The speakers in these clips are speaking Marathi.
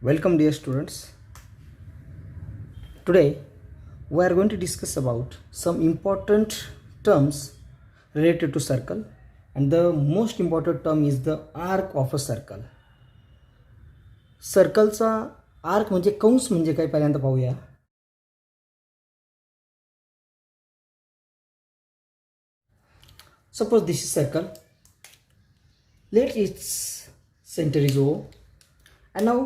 Welcome dear students. Today we are going to discuss about some important terms related to circle, and the most important term is the arc of a circle. सर्कलचा आर्क म्हणजे कंस म्हणजे काय पहिल्यांदा पाहूया. Suppose this is circle. Let its center is O, and now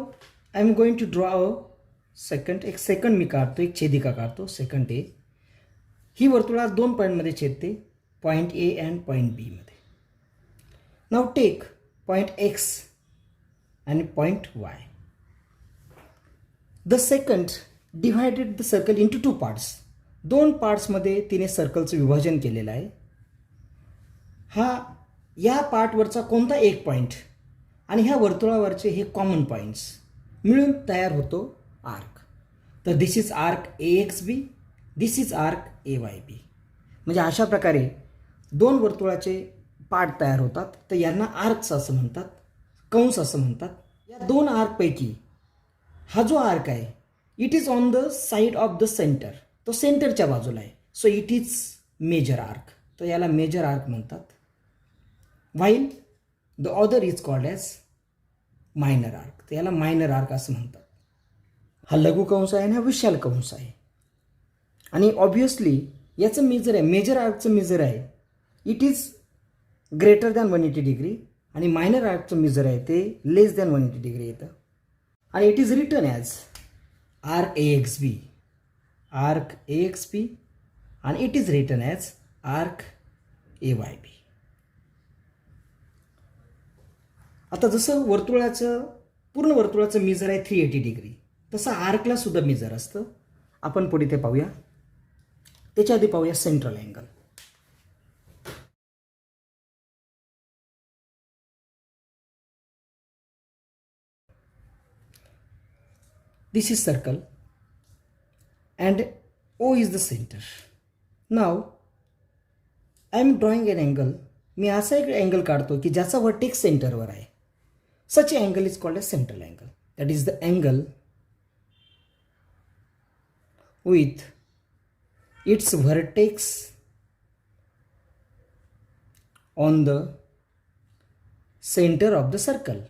I am going to draw a एक सेकंड मी काढतो, एक छेदिका काढतो सेकंड ए. ही वर्तुळात दोन पॉईंटमध्ये छेदते, पॉईंट ए अँड पॉईंट बी मध्ये. नाव टेक पॉईंट एक्स आणि point Y. The second divided the circle into two parts. दोन पार्ट्समध्ये तिने सर्कलचं विभाजन केलेलं आहे. या पार्टवरचा कोणता एक पॉईंट आणि ह्या वर्तुळावरचे हे कॉमन पॉईंट्स मिळून तयार होतो आर्क. तर this is arc A X B, this is arc A Y B. म्हणजे अशा प्रकारे दोन वर्तुळाचे पार्ट तयार होतात. तर यांना आर्क्स असं म्हणतात, कंस असं म्हणतात. या दोन आर्कपैकी हा जो आर्क आहे it is on the side of the centre. तो सेंटरच्या बाजूला आहे, so it is major arc. तर याला मेजर आर्क म्हणतात. While the other is called as minor arc. तर याला मायनर आर्क असं म्हणतात. हा लघु कंस आहे आणि हा विशाल कंस आहे. आणि ऑब्वियसली याचं मेजर आहे, मेजर आर्कचं मेजर आहे it is greater than 180 degree, आणि मायनर आर्कचं मेजर आहे ते लेस दॅन 180 डिग्री येतं. आणि it is written as arc A X B, arc A X B, आणि it is written as arc A Y B. आता जसं पूर्ण वर्तुळाचं मेजर आहे 380 डिग्री, तसं आर्कला सुद्धा मेजर असतं. आपण पुढे ते पाहूया. त्याच्या आधी पाहूया central angle. This is circle and O is the centre. Now I am drawing an angle. मी असा एक अँगल काढतो की ज्याचा वर्टेक्स सेंटरवर आहे. Such a angle is called as central angle. That is the angle with its vertex on the center of the circle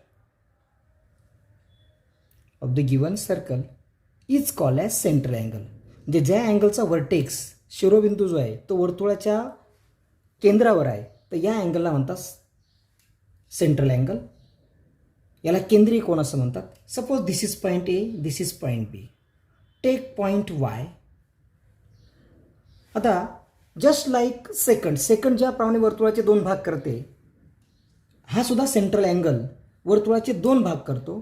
of the given circle is called as central angle. म्हणजे ज्या अँगलचा वर्टेक्स शिरोबिंदू जो आहे तो वर्तुळाच्या केंद्रावर आहे, तर या अँगलला म्हणतात सेंट्रल अँगल. याला केंद्रीय कोन असं म्हणतात. Suppose this is point A, this is point B. Take point Y. आता जस्ट लाईक सेकंड ज्याप्रमाणे वर्तुळाचे दोन भाग करते, हा सुद्धा सेंट्रल अँगल वर्तुळाचे दोन भाग करतो.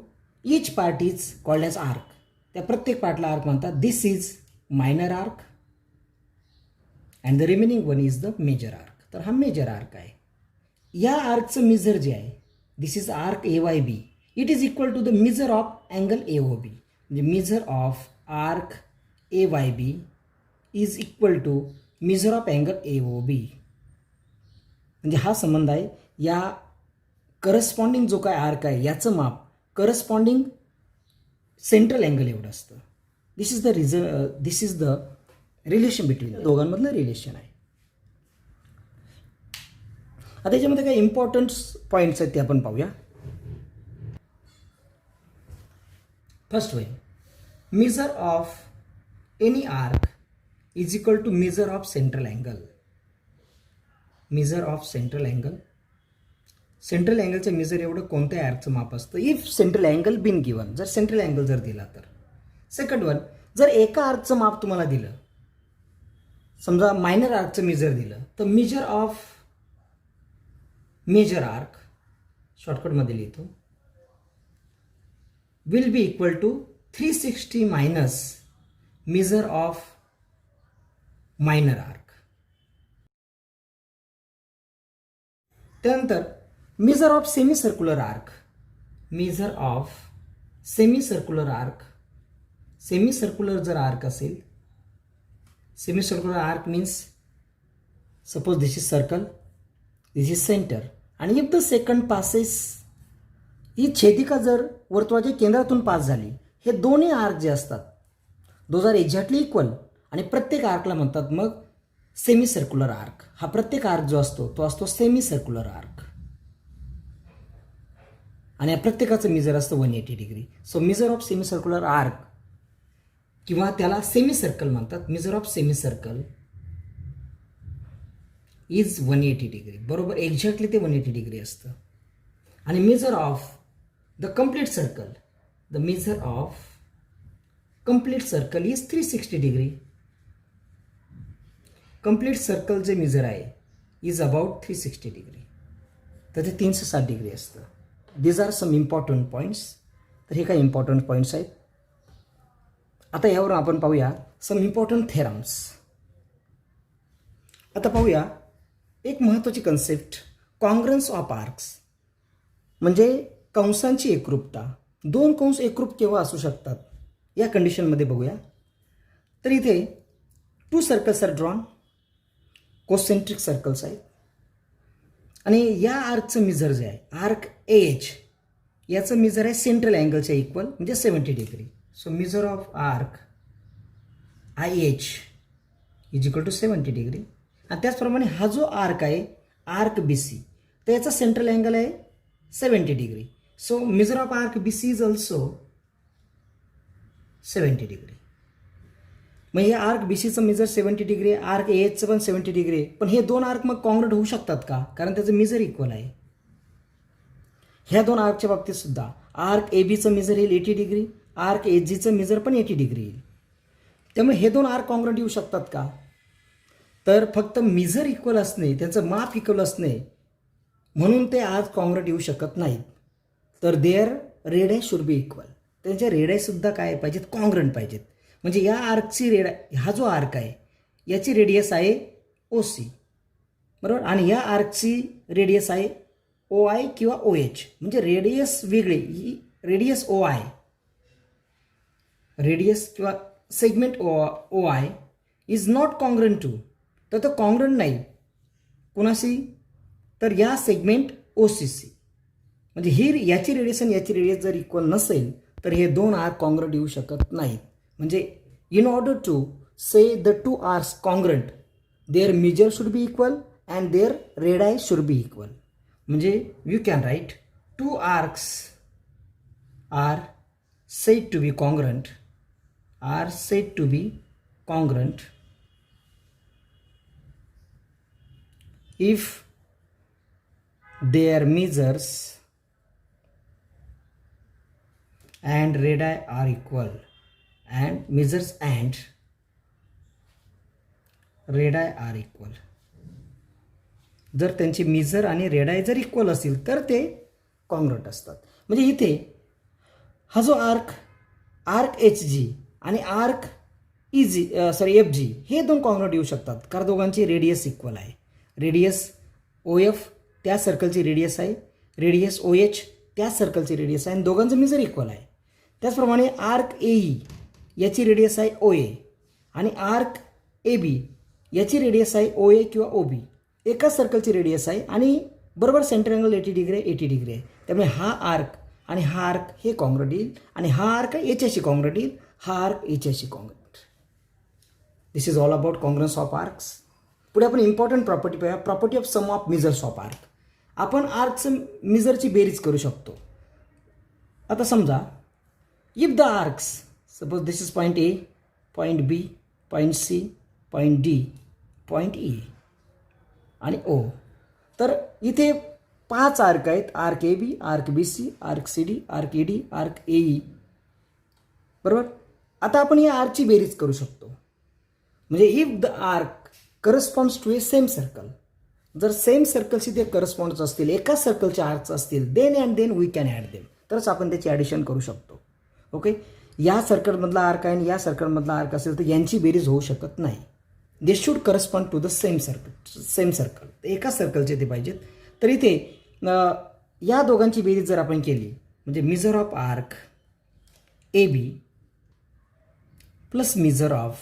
Each part is called as arc. त्या प्रत्येक पार्टला आर्क म्हणतात. This is minor arc and the remaining one is the major arc. तर हा मेजर आर्क आहे. या आर्कचं मेजर जे आहे this is arc A Y B. It is equal to the measure of angle A O B. म्हणजे measure of arc A Y B is equal to measure of angle A O B. म्हणजे हा संबंध आहे. या करस्पॉन्डिंग जो काय आर्क आहे याचं माप करस्पॉन्डिंग सेंट्रल अँगल एवढं असतं. This is the relation between दोघांमधलं रिलेशन आहे. आता याच्यामध्ये काही इम्पॉर्टंट पॉईंट्स आहेत ते आपण पाहूया. First way, measure of any arc is equal to measure of central angle. measure of central angle. Central अँगलचं मेजर एवढं कोणत्या आर्कचं माप असतं if central angle been given. जर सेंट्रल अँगल जर दिला तर. सेकंड वन, जर एका आर्कचं माप तुम्हाला दिलं, समजा मायनर आर्कचं मेजर दिलं, तर मेजर ऑफ मेजर आर्क शॉर्टकटमध्ये लिहितो will be equal to 360 minus measure of minor arc. त्यानंतर measure of semi circular arc. Measure of semi circular arc. Semicircular जर आर्क असेल, semi circular arc means suppose this is circle, this is centre, आणि इफ द सेकंड पासेस, ही छेदिका जर वर्तुळाच्या केंद्रातून पास झाली. हे दोन्ही आर्क जे असतात दोज आर एक्झॅक्टली इक्वल आणि प्रत्येक आर्कला म्हणतात मग सेमी सर्क्युलर आर्क. हा प्रत्येक आर्क जो असतो तो असतो सेमी सर्क्युलर आर्क आणि या प्रत्येकाचं मेजर असतं 180 degree. So measure of semi circular arc किंवा त्याला सेमी सर्कल म्हणतात. Measure of semi circle is 180 degree. बरोबर एक्झॅक्टली ते 180 डिग्री असतं. आणि measure of the complete circle, the measure of complete circle is 360 degree. Complete circle जे मेजर आहे इज अबाउट 360 डिग्री. तर ते 360 डिग्री असतं. These are some important points. तर हे काही इम्पॉर्टंट पॉईंट्स आहेत. आता यावरून आपण पाहूया सम इम्पॉर्टंट थेरम्स. आता पाहूया एक महत्त्वाची कन्सेप्ट, कॉन्ग्रन्स ऑफ आर्क्स म्हणजे कंसांची एकरूपता. दोन कंस एकरूप केव्हा असू शकतात या कंडिशनमध्ये बघूया. तर इथे 2 circles are drawn, concentric circles आहेत आणि या आर्कचं मेजर जे आहे आर्क AH याचं मेजर आहे सेंट्रल अँगलच्या इक्वल म्हणजे 70 degree. So measure of arc IH is equal to 70 degree. आणि त्याचप्रमाणे हा जो आर्क आहे आर्क BC तर याचा सेंट्रल अँगल आहे 70 degree. So measure of arc BC is also 70 degree. मग हे आर्क BCचं मेजर 70 डिग्री आहे, आर्क AHचं पण 70 डिग्री आहे. पण हे दोन आर्क मग कॉन्ग्रंट होऊ शकतात का? कारण त्याचं मेजर इक्वल आहे. ह्या दोन आर्कच्या बाबतीत सुद्धा आर्क ABचं मेजर येईल 80 डिग्री, आर्क AGचं मेजर पण 80 डिग्री येईल. त्यामुळे हे दोन आर्क कॉन्ग्रंट येऊ शकतात का? तर फक्त मेजर इक्वल असणे, त्यांचं माप इक्वल असणे म्हणून ते आज कॉन्ग्रंट येऊ शकत नाहीत. तर there radii should be equal. त्यांच्या रेडायसुद्धा काय पाहिजेत? कॉन्ग्रंट पाहिजेत. म्हणजे या आर्कची हा जो आर्क आहे याची रेडियस आहे OC बरोबर आणि या आर्कची रेडियस आहे OI किंवा OH. म्हणजे रेडियस वेगळे, ही रेडियस OI, रेडियस किंवा segment OI is not congruent to. तर तो कॉन्ग्रंट नाही कुणाशी? तर या सेगमेंट OCC. म्हणजे ही याची रेडियस आणि याची रेडियस जर इक्वल नसेल तर हे दोन आर्क कॉन्ग्रंट येऊ शकत नाहीत. म्हणजे in order to say the two arcs congruent their measure should be equal and their radii should be equal. म्हणजे you can write 2 arcs are said to be congruent, are said to be congruent if their measures and radii are equal and measures and radii are equal. जर त्यांची मेजर आणि रेडाय जर इक्वल असतील तर ते कॉन्ग्रंट असतात. म्हणजे इथे हा जो आर्क HG आणि आर्क FG हे दोन कॉन्ग्रंट येऊ शकतात कारण दोघांची रेडियस इक्वल आहे. रेडियस OF त्या सर्कलची रेडियस आहे, रेडियस OH त्या सर्कलची रेडियस आहे आणि दोघांचं मेजर इक्वल आहे. त्याचप्रमाणे आर्क AE याची रेडियस आहे OA आणि आर्क AB याची रेडियस आहे OA किंवा OB. एकाच सर्कलची रेडियस आहे आणि बरोबर सेंटर अँगल 80 डिग्री आहे, 80 डिग्री आहे. त्यामुळे हा आर्क आणि हा आर्क हे कॉन्ग्रंट येईल आणि हा आर्क याच्याशी कॉन्ग्रंट येईल, हा आर्क याच्याशी congruent. This is all about congruence of arcs. पुढे आपण इम्पॉर्टंट प्रॉपर्टी पाहूया, property of sum of measures of arc. आपण आर्कचं मेजरची बेरीज करू शकतो. आता समजा if the arcs, suppose this is point A, point B, point C, point D, point E आणि O. तर इथे 5 आर्क आहेत, arc AB, arc BC, arc CD, arc ED, arc AE बरोबर. आता आपण या आर्कची बेरीज करू शकतो. म्हणजे if the arc corresponds to a same circle, जर सेम सर्कलशी ते करस्पॉन्ड्स असतील, एकाच सर्कलचे आर्क्स असतील, then and then we can add them. तरच आपण त्याची ॲडिशन करू शकतो. ओके, या सर्कलमधला आर्क आहे आणि या सर्कलमधला आर्क असेल तर यांची बेरीज होऊ शकत नाही. They should correspond to the same circle. एकाच सर्कलचे ते पाहिजेत. तर इथे या दोघांची बेरीज जर आपण केली म्हणजे measure of arc AB plus measure of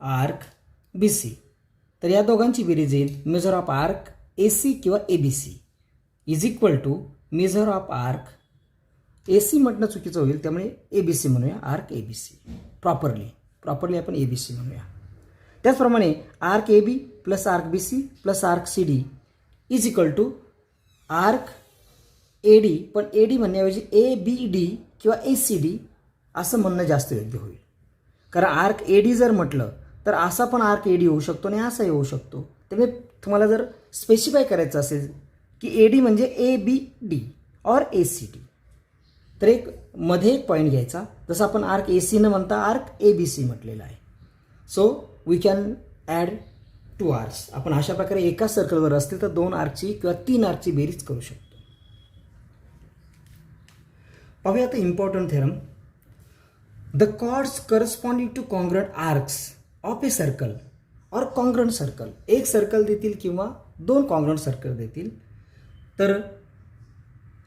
arc BC, तर या दोघांची बेरीज येईल मेजर ऑफ आर्क AC किंवा ABC is equal to measure of arc A C म्हटणं चुकीचं होईल, त्यामुळे ए बी सी म्हणूया. Arc A B C properly आपण ए बी सी म्हणूया. त्याचप्रमाणे arc A B plus arc B C plus arc C D is equal to arc A D, पण ए डी म्हणण्याऐवजी ए बी डी किंवा ए सी डी असं म्हणणं जास्त योग्य होईल. कारण आर्क ए डी जर म्हटलं तर असा पण आर्क ए डी होऊ शकतो आणि असाही होऊ शकतो. त्यामुळे तुम्हाला जर स्पेसिफाय करायचं असेल की ए डी म्हणजे A B D or A C D, तर मध्ये एक पॉईंट घ्यायचा. जसं आपण आर्क ए सी न म्हणता आर्क ए बी सी म्हटलेलं आहे. So we can add 2 arcs. आपण अशा प्रकारे एका सर्कलवर असतील तर 2 आर्कची किंवा 3 आर्कची बेरीज करू शकतो. पाहूया आता important theorem. The chords corresponding to congruent arcs of a circle or congruent circle, एक सर्कल देतील किंवा 2 कॉन्ग्रंट सर्कल देतील. तर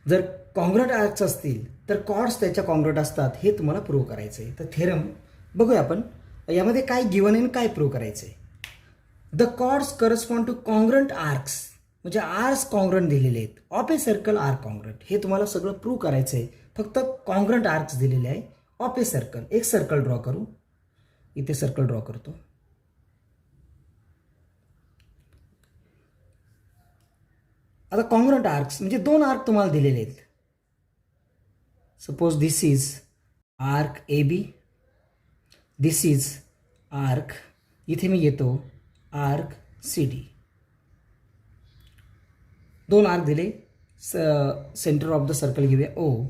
जर कॉन्ग्रंट आर्क्स असतील तर कॉर्ड्स त्याच्या कॉन्ग्रंट असतात, हे तुम्हाला प्रूव्ह करायचं आहे. तर थेरम बघूया आपण यामध्ये काय गिवन आहे आणि काय प्रूव्ह करायचं आहे. The chords correspond to congruent arcs, म्हणजे आर्क्स कॉन्ग्रंट दिलेले आहेत of a circle are congruent, हे तुम्हाला सगळं प्रूव्ह करायचं आहे. फक्त कॉन्ग्रंट आर्क्स दिलेले आहे ऑफ ए सर्कल. एक सर्कल ड्रॉ करू, इथे सर्कल ड्रॉ करतो. आता कॉन्ग्रंट आर्क्स म्हणजे 2 आर्क तुम्हाला दिलेले आहेत. Suppose this is arc A B, this is arc, इथे मी येतो आर्क सी डी. 2 आर्क दिले. सेंटर ऑफ द सर्कल घेऊया ओ.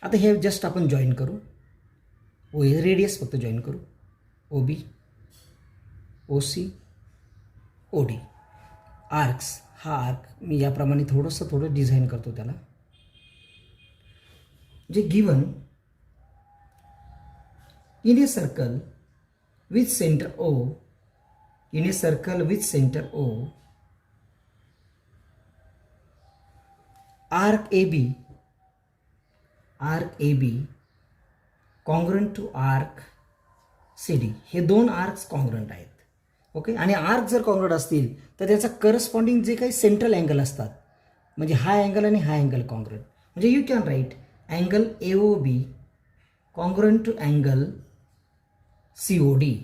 आता हे जस्ट आपण जॉईन करू. ओ हे रेडियस फक्त जॉईन करू. O B, O C, O D. Arcs, हा आर्क मी याप्रमाणे थोडं डिझाईन करतो त्याला. जे given in a circle with centre O, in a circle with centre O, arc A B congruent to arc C D, हे 2 आर्क्स कॉन्ग्रंट आहेत. ओके. आणि आर्क जर कॉन्ग्रंट असतील तर त्याचा करस्पॉन्डिंग जे काही सेंट्रल अँगल असतात, म्हणजे हा अँगल आणि हा अँगल कॉन्ग्रंट, म्हणजे you can write angle A O B congruent to angle C O D,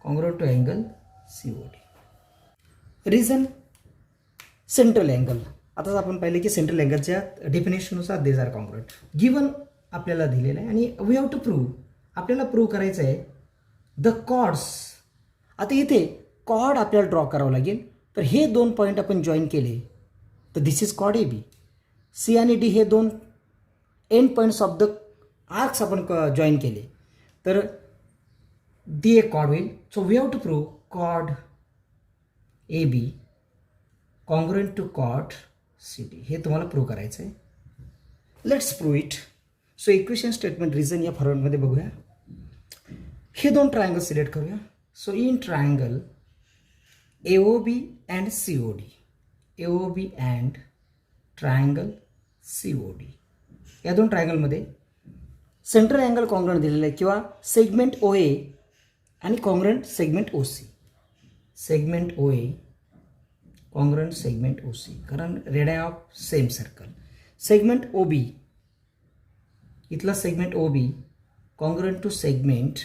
congruent to angle C O D. Reason central angle. आताच आपण पाहिले की सेंट्रल अँगलच्या डेफिनेशननुसार देज आर कॉन्ग्रंट. गिवन आपल्याला दिलेलं आहे आणि वी हॅव टू प्रूव्ह, आपल्याला प्रूव्ह करायचं आहे द कॉर्ड्स. आता इथे कॉर्ड आपल्याला ड्रॉ करावं लागेल. तर हे 2 पॉईंट आपण जॉईन केले तर this is chord A B. C आणि डी हे 2 end points of the arcs आपण जॉईन केले तर दी एक कॉर्ड होईल. So we have to prove chord A B congruent to chord C D, हे तुम्हाला प्रूव्ह करायचं आहे. Let's prove it. So equation statement reason या फॉर्मॅटमध्ये बघूया. हे 2 ट्रायंगल सिलेक्ट करूया. So in triangle AOB and COD, AOB and triangle COD, या 2 ट्रायंगलमध्ये सेंट्रल अँगल कॉन्ग्रंट दिलेलं आहे किंवा सेगमेंट OA आणि congruent segment OC. Segment OA congruent segment OC, कारण radius of same circle. Segment OB, इथला segment OB congruent to segment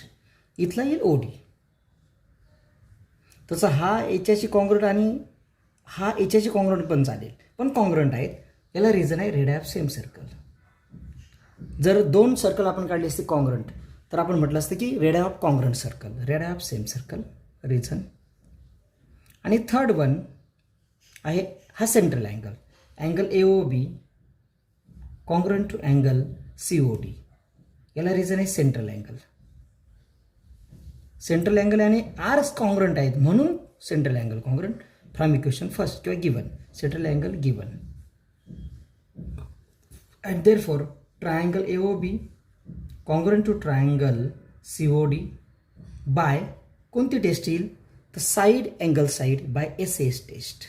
इथला येईल OD. तसं हा याच्याशी कॉन्ग्रंट आणि हा याच्याशी कॉन्ग्रंट पण चालेल, पण कॉन्ग्रंट आहेत. याला रिझन आहे रेडियस ऑफ सेम सर्कल. जर 2 सर्कल आपण काढले असते कॉन्ग्रंट तर आपण म्हटलं असतं की radius of congruent circle, radius of same circle, reason. आणि थर्ड वन आहे हा central angle, angle AOB congruent to angle COD. याला रिझन आहे सेंट्रल अँगल. सेंट्रल अँगल आणि आर्क्स कॉन्ग्रंट आहेत म्हणून central angle congruent from equation first किंवा given. Central angle given and therefore triangle AOB congruent to triangle COD by कोणती टेस्ट येईल तर side angle side by SAS test.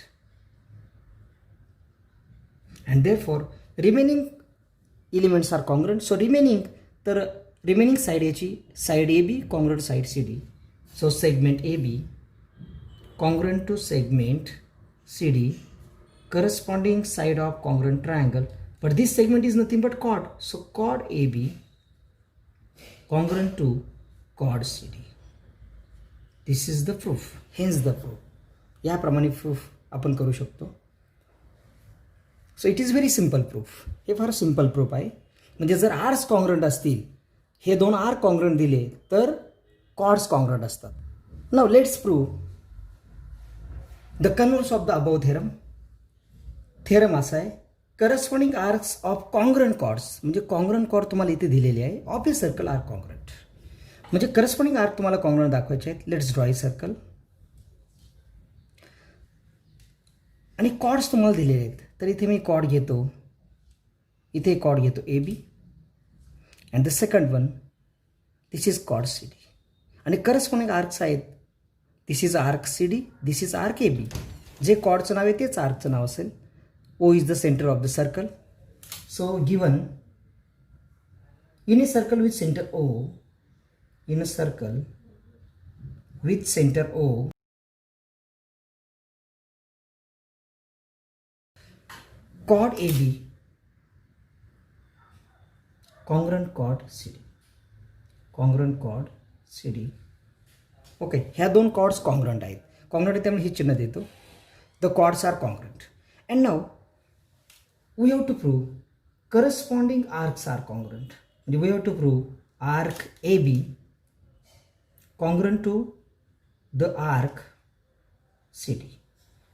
And therefore remaining elements are congruent. So remaining side याची side AB congruent side CD. So segment AB congruent to segment CD corresponding side of congruent triangle. but this segment is nothing but chord. So chord AB congruent to chord CD. This is the proof. Hence the proof. याप्रमाणे प्रूफ आपण करू शकतो. So it is very simple proof. हे फार सिम्पल प्रूफ आहे. म्हणजे जर आर्स कॉन्ग्रंट असतील, हे दोन आर्क कॉन्ग्रंट दिले तर कॉर्ड्स कॉन्ग्रंट असतात. Now let's prove the converse of the above theorem. Theorem असा आहे, corresponding arcs of congruent chords, म्हणजे कॉन्ग्रंट कॉर्ड तुम्हाला इथे दिलेले आहे, of a circle are congruent. म्हणजे करस्पॉन्डिंग आर्क तुम्हाला कॉन्ग्रंट दाखवायचे आहेत. Let's draw a circle. आणि कॉर्ड्स तुम्हाला दिलेले आहेत, तर इथे मी कॉर्ड घेतो, इथे कॉर्ड घेतो A B and the second one this is chord C D. आणि करस्पॉन्डिंग आर्क्स आहेत, this is arc C D, this is arc A B. जे कॉर्डचं नाव आहे तेच आर्कचं नाव असेल. O is the centre of the circle. So given in a circle with centre O, in a circle with centre O, chord AB congruent chord CD, congruent chord CD. Okay, ह्या दोन कॉर्ड्स कॉन्ग्रंट आहेत. कॉन्ग्रंट आहे त्यामुळे हे चिन्ह देतो. The chords are congruent. And now we have to prove corresponding arcs are congruent. म्हणजे we have to prove arc A B congruent to the arc C D.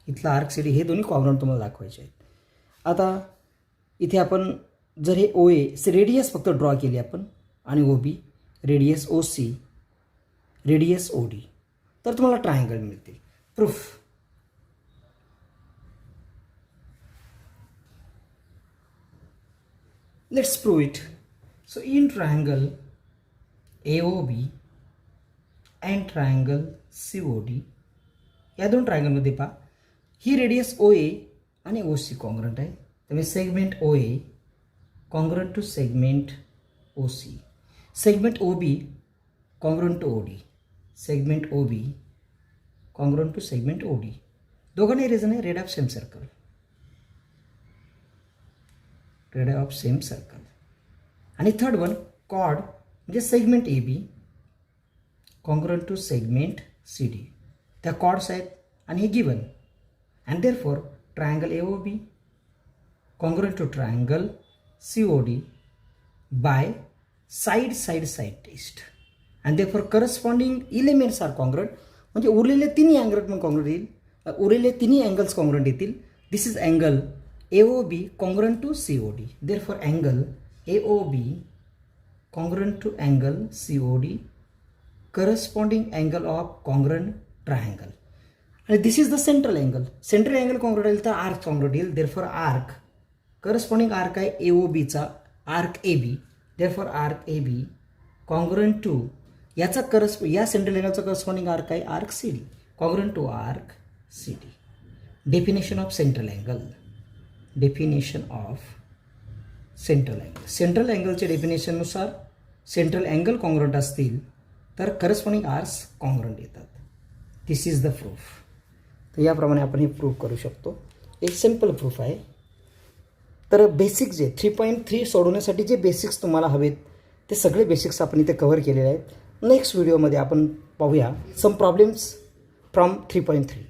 इथला आर्क सी डी हे दोन्ही कॉन्ग्रंट तुम्हाला दाखवायचे आहेत. आता इथे आपण जर हे ओ ए रेडियस फक्त ड्रॉ केली आपण आणि O B radius O C radius O D, तर तुम्हाला ट्रायंगल मिळतील. Proof. Let's prove it. So in triangle A O B and triangle C O D, या दोन ट्रायंगलमध्ये पहा, ही रेडियस ओ ए आणि ओ सी कॉन्ग्रंट आहे. त्यामुळे segment O A congruent to segment O C, segment O B congruent to O D, segment O B congruent to segment O D. दोघांनी रिझन आहे rad of same circle, rad of same circle. आणि थर्ड वन कॉर्ड म्हणजे segment A B congruent to segment C D. त्या कॉर्ड्स आहेत आणि हे given. And therefore triangle AOB congruent to triangle COD by side test, and therefore corresponding elements are congruent. म्हणजे उरलेले तिन्ही अँगल पण कॉन्ग्रंट येईल, उरलेले तिन्ही अँगल्स कॉन्ग्रंट येतील. This is angle AOB congruent to COD, therefore angle AOB congruent to angle COD corresponding angle of congruent triangle. आणि this is the central angle. Central angle congruent येईल तर आर्क कॉन्ग्रंट येईल. देअरफॉर आर्क करस्पॉन्डिंग आर्क आहे ए ओ बीचा arc A B. Therefore arc A B congruent to याचा या सेंट्रल अँगलचा करस्पॉन्डिंग आर्क आहे arc C D, congruent to arc C D. Definition of central angle, definition of central angle. Central अँगलच्या डेफिनेशननुसार सेंट्रल अँगल कॉन्ग्रंट असतील तर करस्पॉन्डिंग आर्क्स कॉन्ग्रंट येतात. दिस इज द प्रूफ. तर याप्रमाणे आपण हे प्रूव्ह करू शकतो. एक सिम्पल प्रूफ आहे. तर बेसिक्स जे 3.3 सोडवण्यासाठी जे बेसिक्स तुम्हाला हवेत ते सगळे बेसिक्स आपण इथे कव्हर केलेले आहेत. नेक्स्ट व्हिडिओमध्ये आपण पाहूया सम प्रॉब्लेम्स फ्रॉम 3.3.